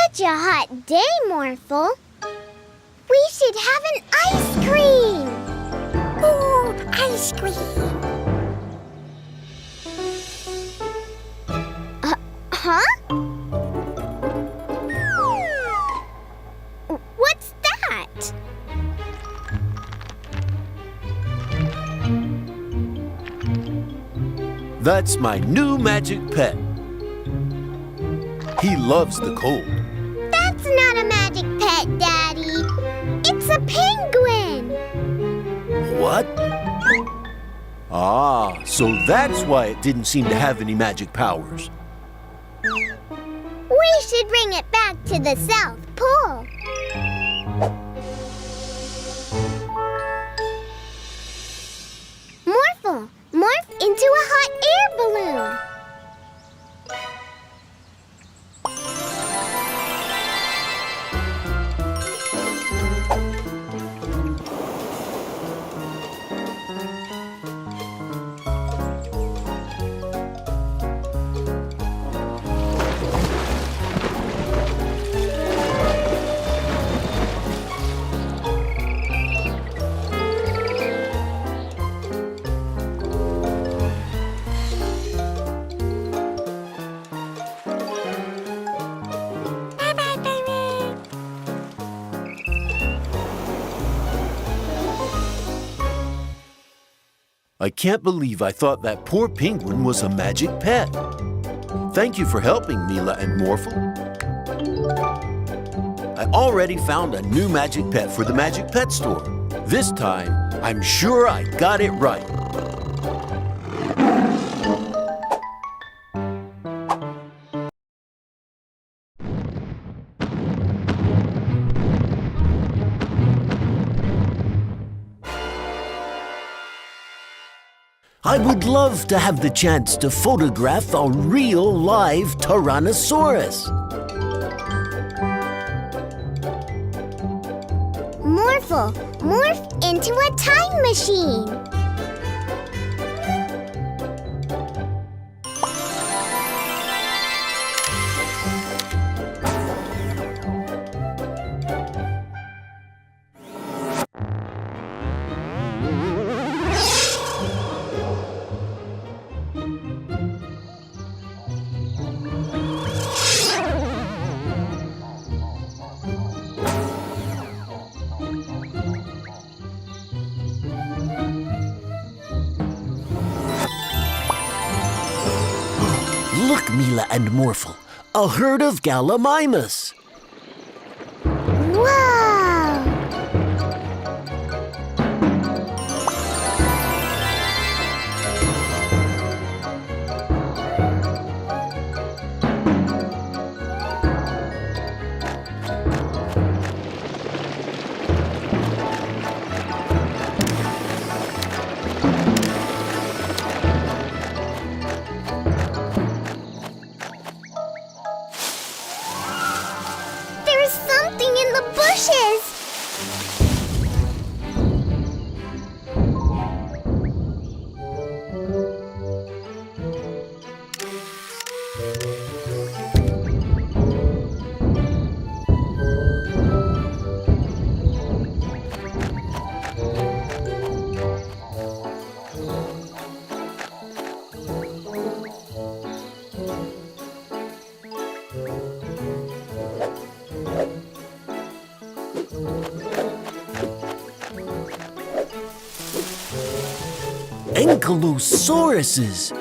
such a hot day, Morphle. We should have an ice cream. Ooh, ice cream. Huh? What's that? That's my new magic pet. He loves the cold. That's not a magic pet, Daddy. It's a penguin. What? Ah, so that's why it didn't seem to have any magic powers. We should bring it back to the South Pole. Morphle, morph into a hot air balloon. I can't believe I thought that poor penguin was a magic pet. Thank you for helping, Mila and Morphle. I already found a new magic pet for the Magic Pet store. This time, I'm sure I got it right. I would love to have the chance to photograph a real live Tyrannosaurus. Morphle, morph into a time machine. Look, Mila and Morphle, a herd of gallimimus. Wow! There's something in the bushes. Ankylosauruses.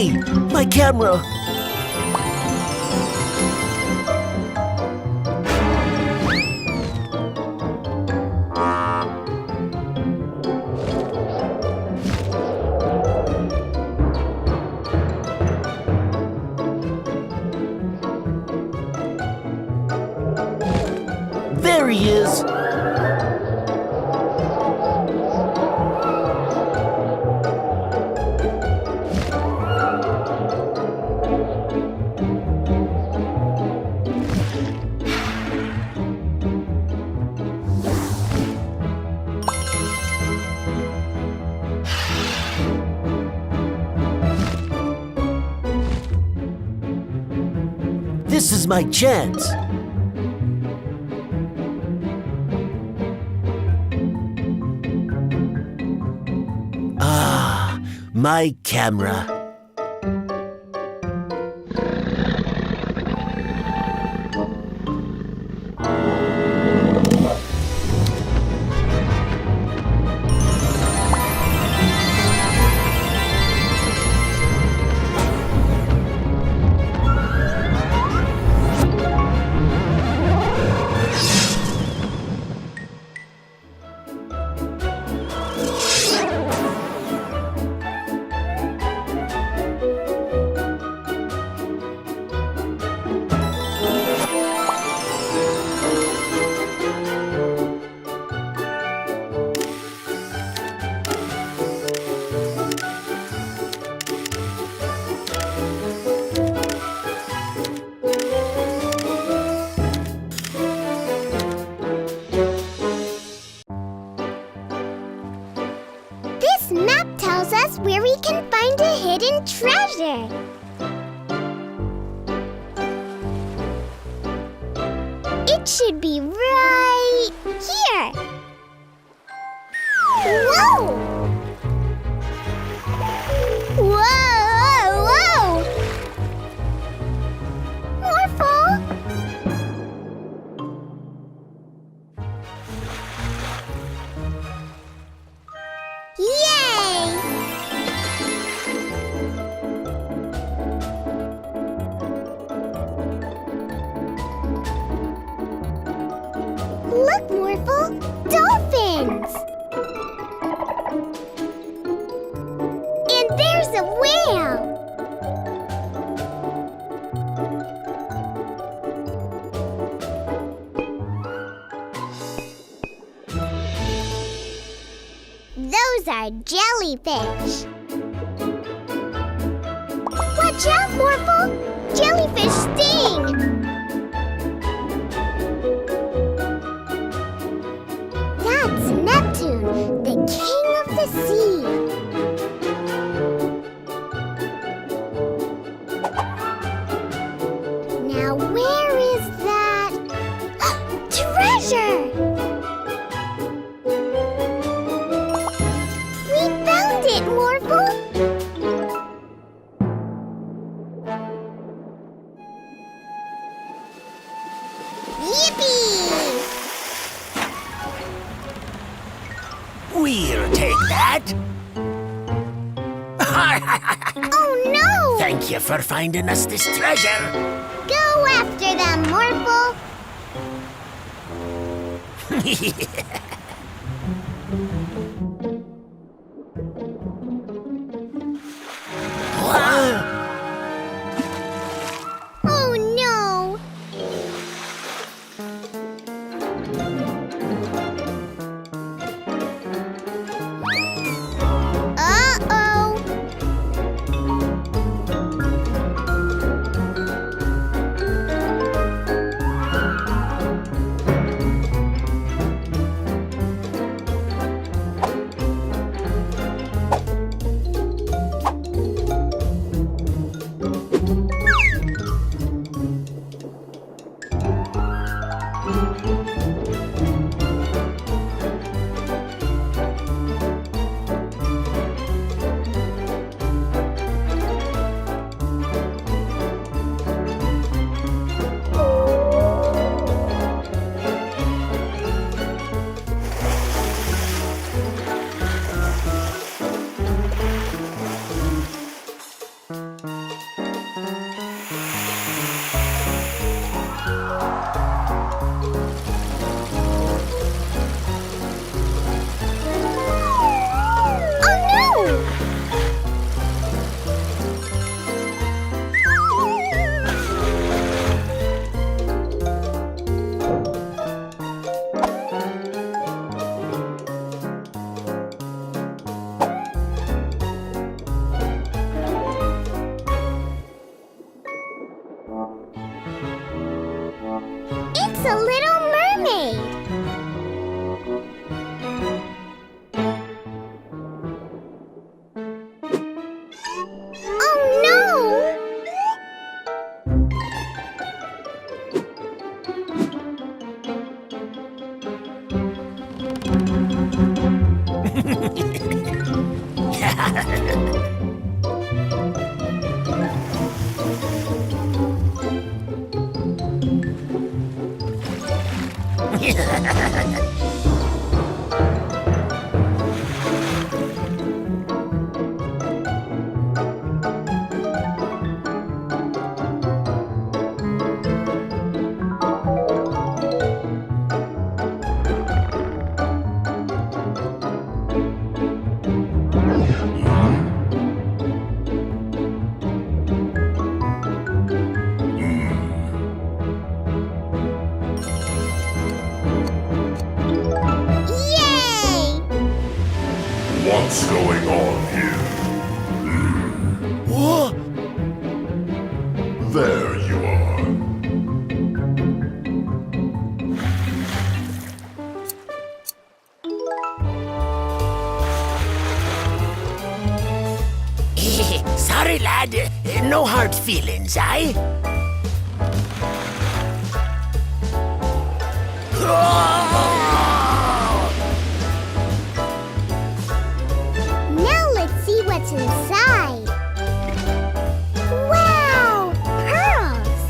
Hey, my camera! There he is! This is my chance. Ah, my camera. This map tells us where we can find a hidden treasure. It should be right here. Whoa! Whoa, whoa! Morphle! Yay! Look, Morphle! Dolphins! And there's a whale! Those are jellyfish. Watch out, Morphle! Jellyfish sting! That's Neptune, the king of the sea. Now where is that treasure? We found it, Morphle! Yippee! We'll take that. Oh no! Thank you for finding us this treasure. Go after them, Morphle! Oh no! Uh-oh! It's a little mermaid. Oh no! What's going on here? Whoa! There you are. Sorry, lad. No hard feelings, aye? Now let's see what's inside. Wow! Pearls!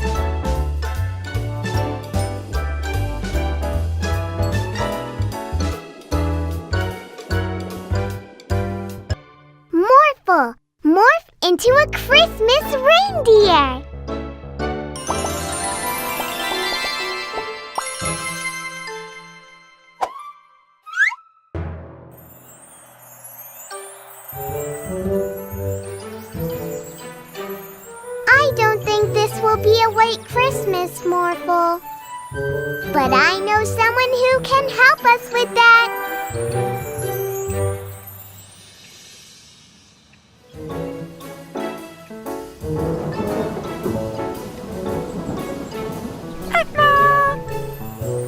Morphle! Morph into a Christmas reindeer! I don't think this will be a white Christmas, Morphle. But I know someone who can help us with that.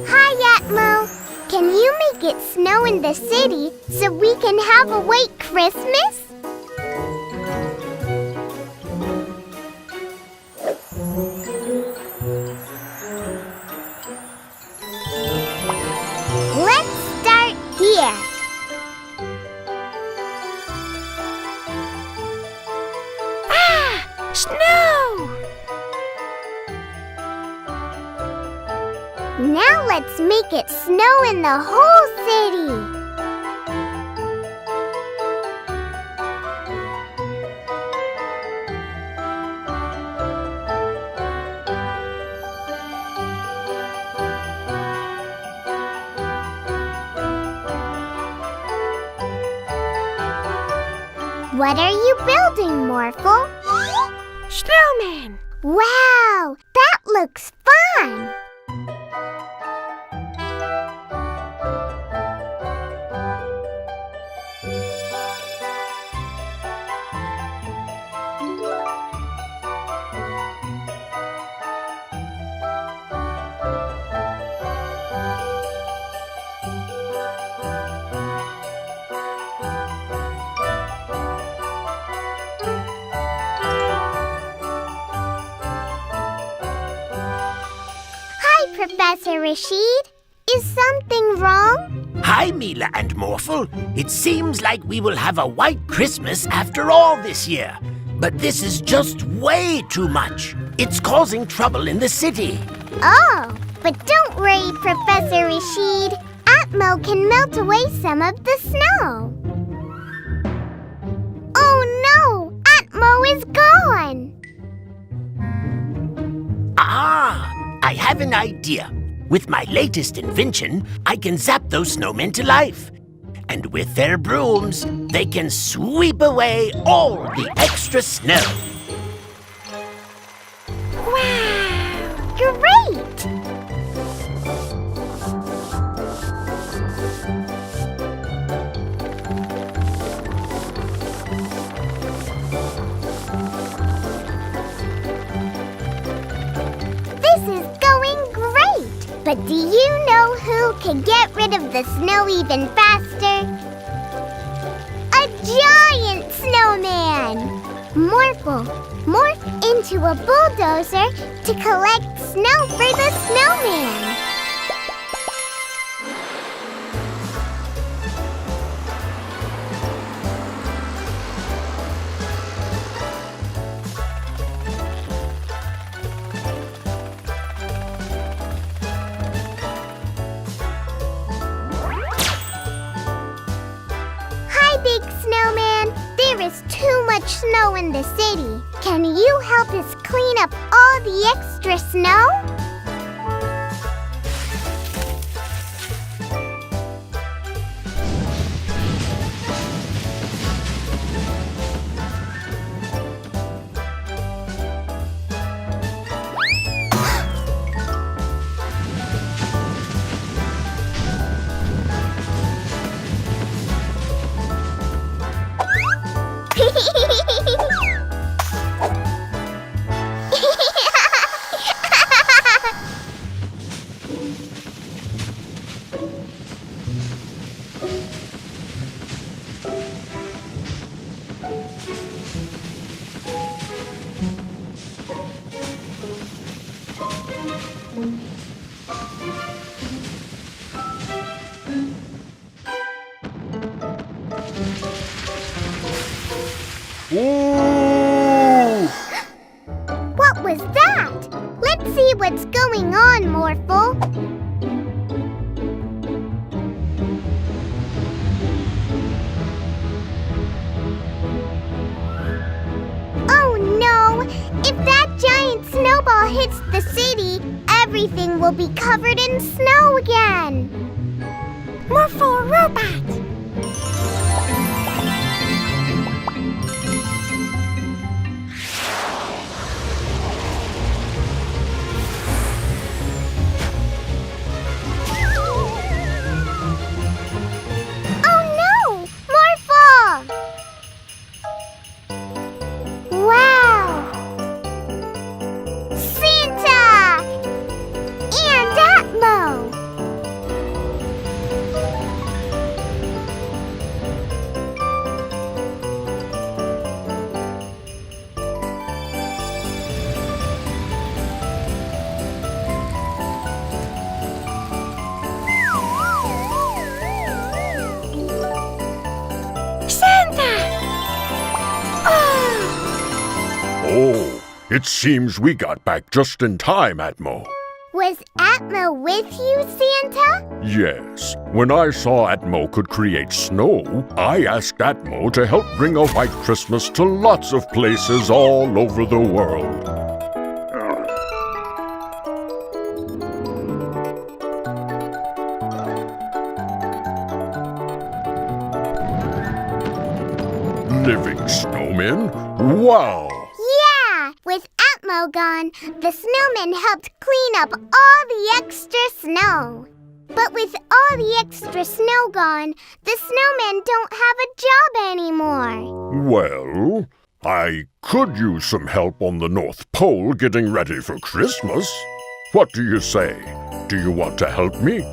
Hi, Atmo. Can you make it snow in the city so we can have a white Christmas? Let's start here. Snow! Now let's make it snow in the whole city. What are you building, Morphle? Snowman! Wow, that looks fun! Professor Rashid, is something wrong? Hi, Mila and Morphle. It seems like we will have a white Christmas after all this year. But this is just way too much. It's causing trouble in the city. Oh, but don't worry, Professor Rashid. Atmo can melt away some of the snow. Oh no! Atmo snow is gone. Ah, I have an idea. With my latest invention, I can zap those snowmen to life. And with their brooms, they can sweep away all the extra snow. Wow! Great! This is going great! But do you know who can get rid of the snow even faster? A giant snowman! Morphle, morph into a bulldozer to collect snow for the snowman. Big snowman, there is too much snow in the city. Can you help us clean up all the extra snow? Ooh! What was that? Let's see what's going on, Morphle. Oh no! If that giant snowball hits the city, everything will be covered in snow again. Morphle robot. Oh, it seems we got back just in time, Atmo. Was Atmo with you, Santa? Yes. When I saw Atmo could create snow, I asked Atmo to help bring a white Christmas to lots of places all over the world. Living snowmen? Wow! Yeah! With Atmo gone, the snowmen helped clean up all the extra snow. But with all the extra snow gone, the snowmen don't have a job anymore. Well, I could use some help on the North Pole getting ready for Christmas. What do you say? Do you want to help me?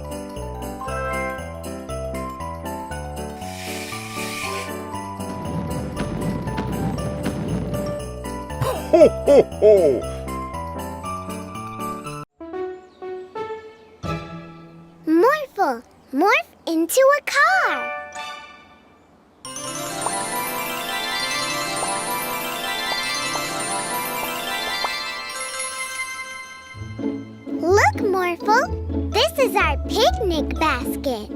Ho, ho, ho! Morphle, morph into a car. Look, Morphle, this is our picnic basket.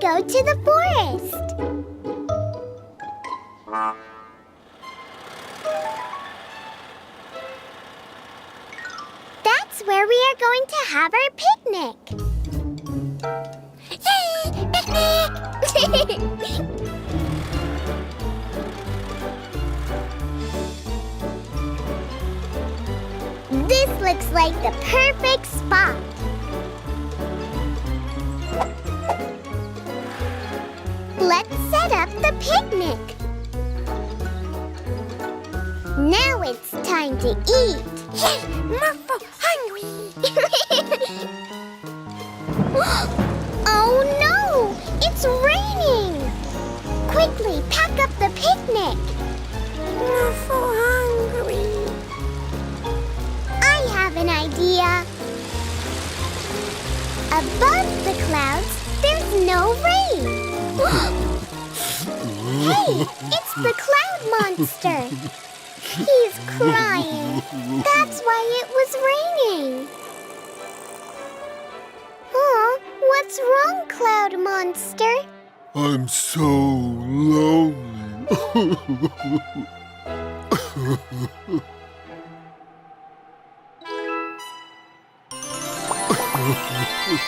go to the forest. That's where we are going to have our picnic. Yay! Picnic! This looks like the perfect spot. Let's set up the picnic. Now it's time to eat. Yay! Morphle hungry! Oh no! It's raining! Quickly pack up the picnic. Morphle hungry! I have an idea. Above the clouds, there's no rain. Hey, it's the cloud monster. He's crying. That's why it was raining. Oh, what's wrong, cloud monster? I'm so lonely.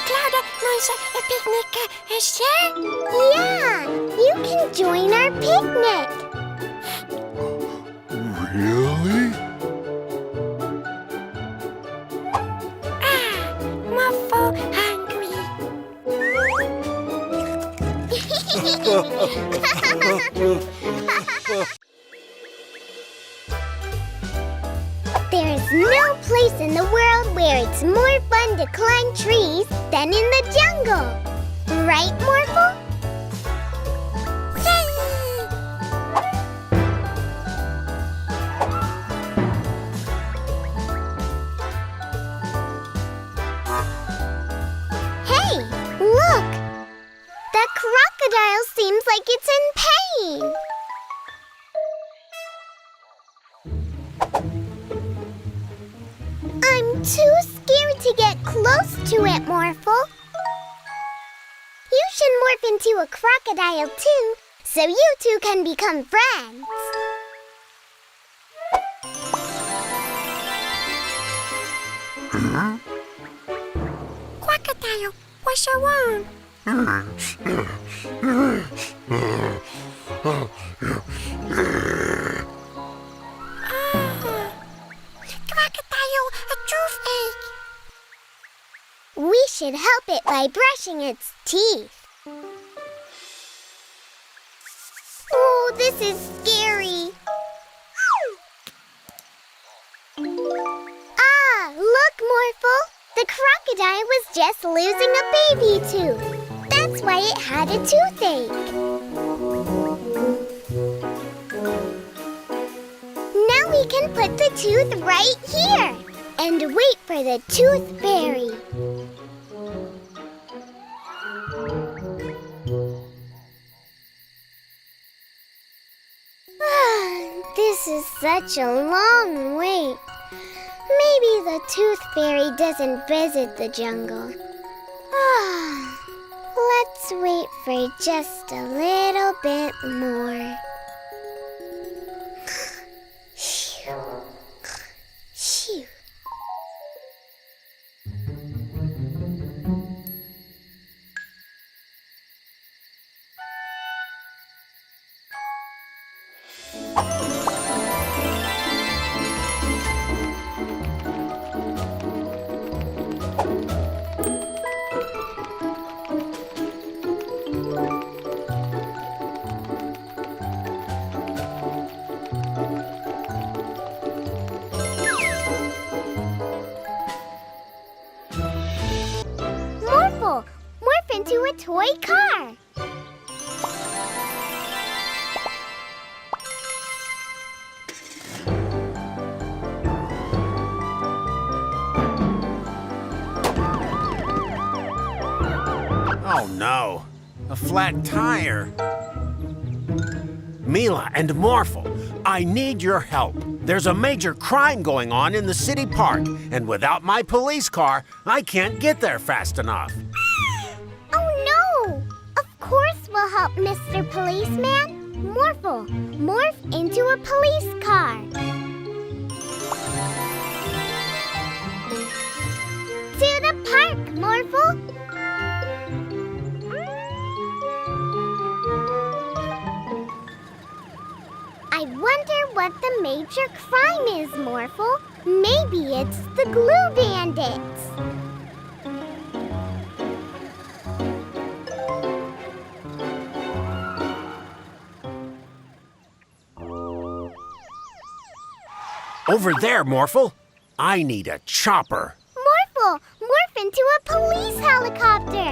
Cloud wants a picnic, sir? Yeah, you can join our picnic. Really? Morphle hungry! There's no place in the world where it's more fun to climb trees than in the jungle. Right, Morphle? Hey, look! The crocodile seems like it's in pain. I'm too scared to get close to it, Morphle. You should morph into a crocodile too, so you two can become friends. Crocodile, what's wrong? Crocodile, a toothache. We should help it by brushing its teeth. Oh, this is scary. Ah, look, Morphle. The crocodile was just losing a baby tooth. That's why it had a toothache. Now we can put the tooth right here and wait for the tooth fairy. This is such a long wait. Maybe the tooth fairy doesn't visit the jungle. Let's wait for just a little bit more. Phew. Phew. Morphle, morph into a toy car. Oh no, a flat tire. Mila and Morphle, I need your help. There's a major crime going on in the city park, and without my police car, I can't get there fast enough. Oh no! Of will help Mr. Policeman. Morphle, morph into a police car. To the park, Morphle. I wonder what the major crime is, Morphle. Maybe it's the glue bandits. Over there, Morphle. I need a chopper. Morphle, morph into a police helicopter.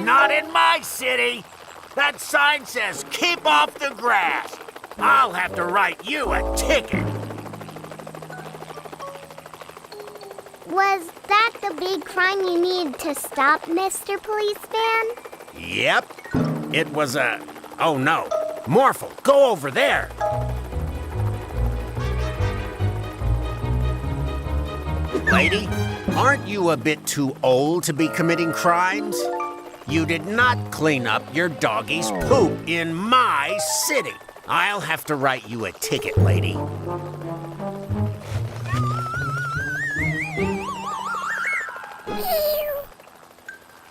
Not in my city. That sign says keep off the grass. I'll have to write you a ticket. Was that the big crime you needed to stop, Mr. Policeman? Yep. It was a... Oh, no. Morphle, go over there. Lady, aren't you a bit too old to be committing crimes? You did not clean up your doggy's poop in my city. I'll have to write you a ticket, lady.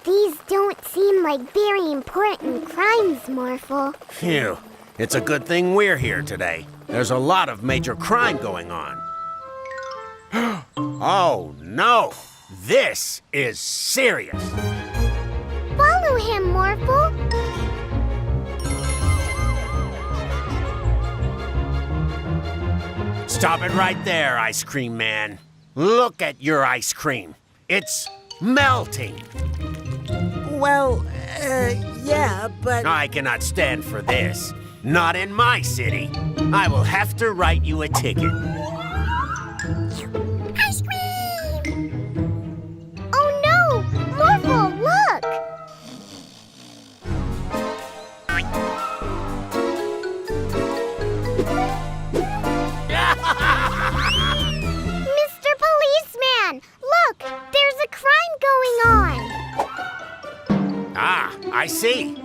These don't seem like very important crimes, Morphle. Phew. It's a good thing we're here today. There's a lot of major crime going on. Oh, no. This is serious. Follow him, Morphle. Stop it right there, Ice Cream Man. Look at your ice cream. It's melting. Well, yeah, but... I cannot stand for this. Not in my city. I will have to write you a ticket. Ice cream! Oh no! Morphle, look! Mr. Policeman, look! There's a crime going on! Ah, I see.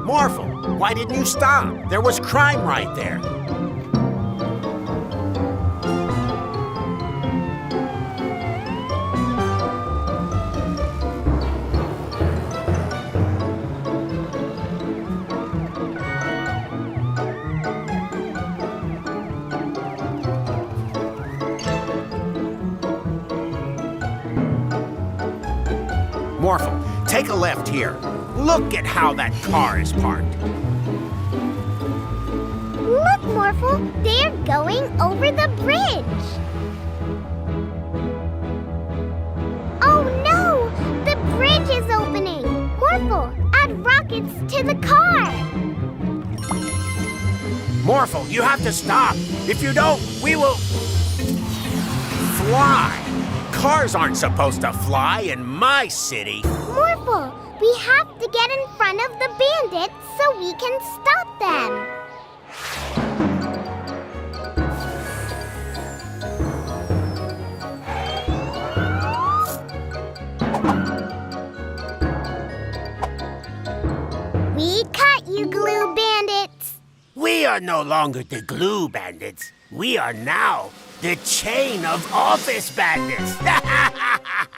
Morphle, why didn't you stop? There was crime right there. Morphle, take a left here. Look at how that car is parked. Look, Morphle, they're going over the bridge. Oh no! The bridge is opening! Morphle, add rockets to the car! Morphle, you have to stop. If you don't, we will... fly. Cars aren't supposed to fly in my city. Morphle, we have to get in front of the bandits so we can stop them. We caught you, glue bandits. We are no longer the glue bandits. We are now the chain of office bandits.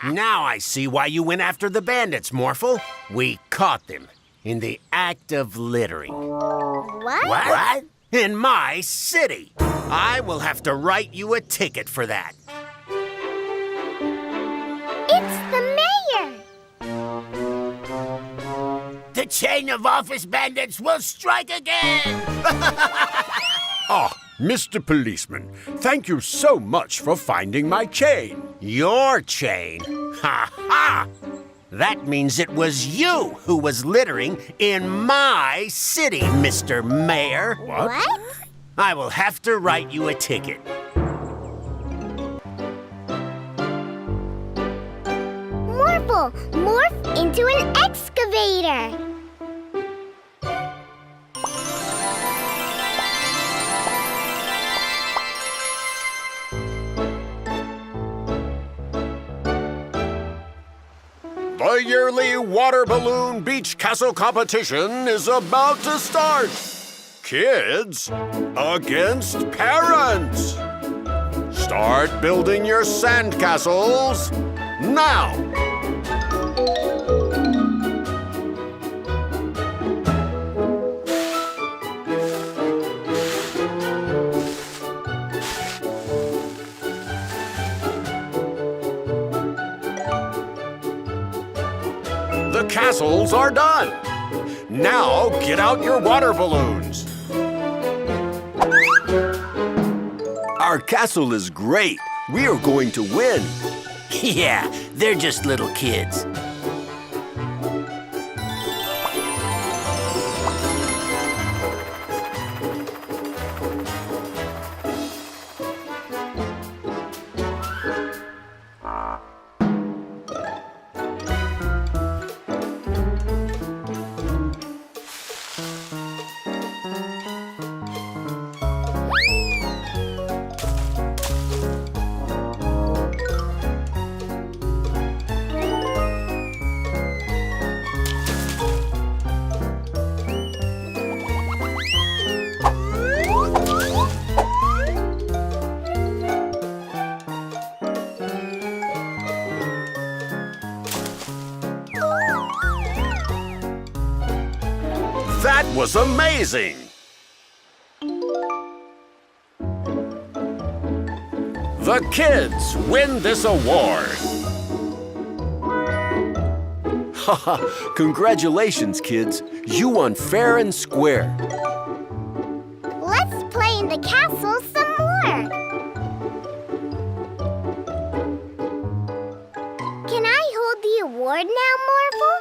Now I see why you went after the bandits, Morphle. We caught them in the act of littering. What? What? In my city. I will have to write you a ticket for that. It's the mayor. The chain of office bandits will strike again. Ah, Mr. Policeman, thank you so much for finding my chain. Your chain? Ha ha! That means it was you who was littering in my city, Mr. Mayor. What? I will have to write you a ticket. Morphle, morph into an excavator. The yearly water balloon beach castle competition is about to start. Kids against parents. Start building your sandcastles now. The castles are done. Now get out your water balloons. Our castle is great. We are going to win. Yeah, they're just little kids. That was amazing! The kids win this award. Haha, congratulations, kids. You won fair and square. Let's play in the castle some more. Can I hold the award now, Morphle?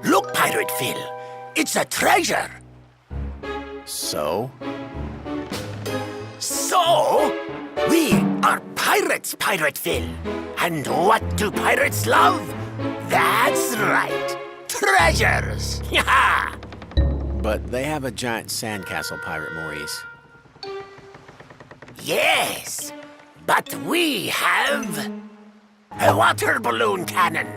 Look, Pirate Phil, it's a treasure. So? So, we are pirates, Pirate Phil. And what do pirates love? That's right, treasures. But they have a giant sandcastle, Pirate Maurice. Yes, but we have a water balloon cannon.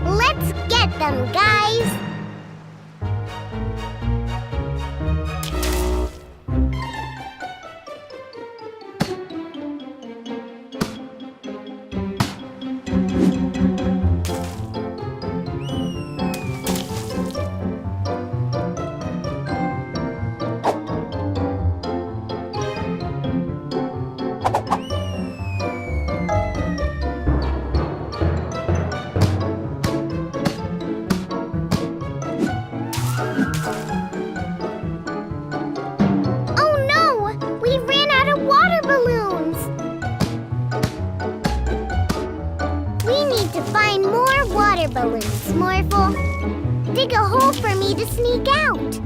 Let's get them, guys! Balloons, Morphle. Dig a hole for me to sneak out.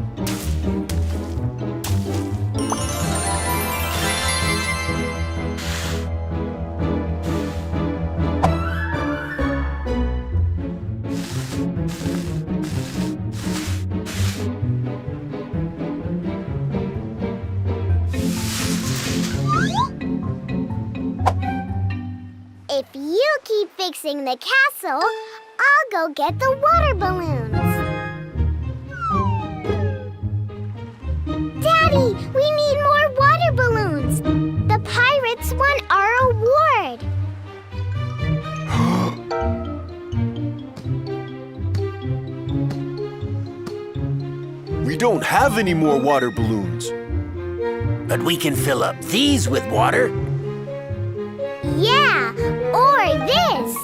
If you keep fixing the castle, I'll go get the water balloons. Daddy, we need more water balloons. The pirates won our award. We don't have any more water balloons. But we can fill up these with water. Yeah, or this.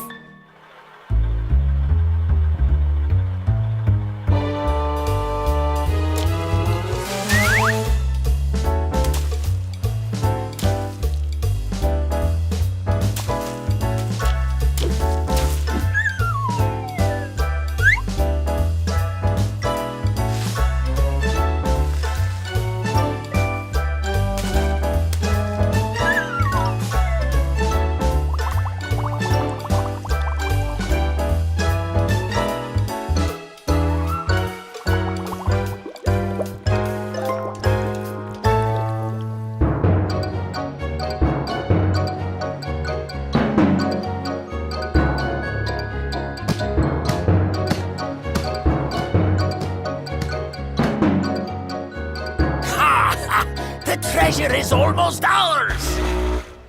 treasure is almost ours!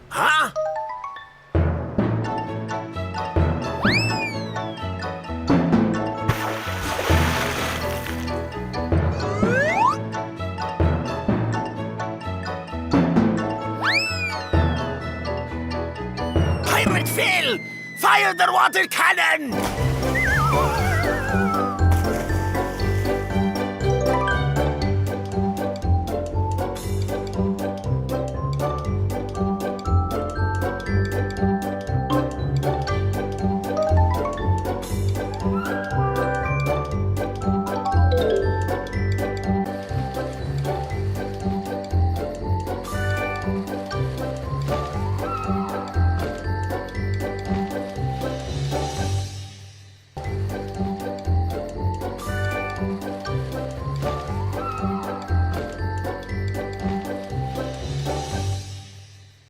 Huh? Pirate Phil! Fire the water cannon!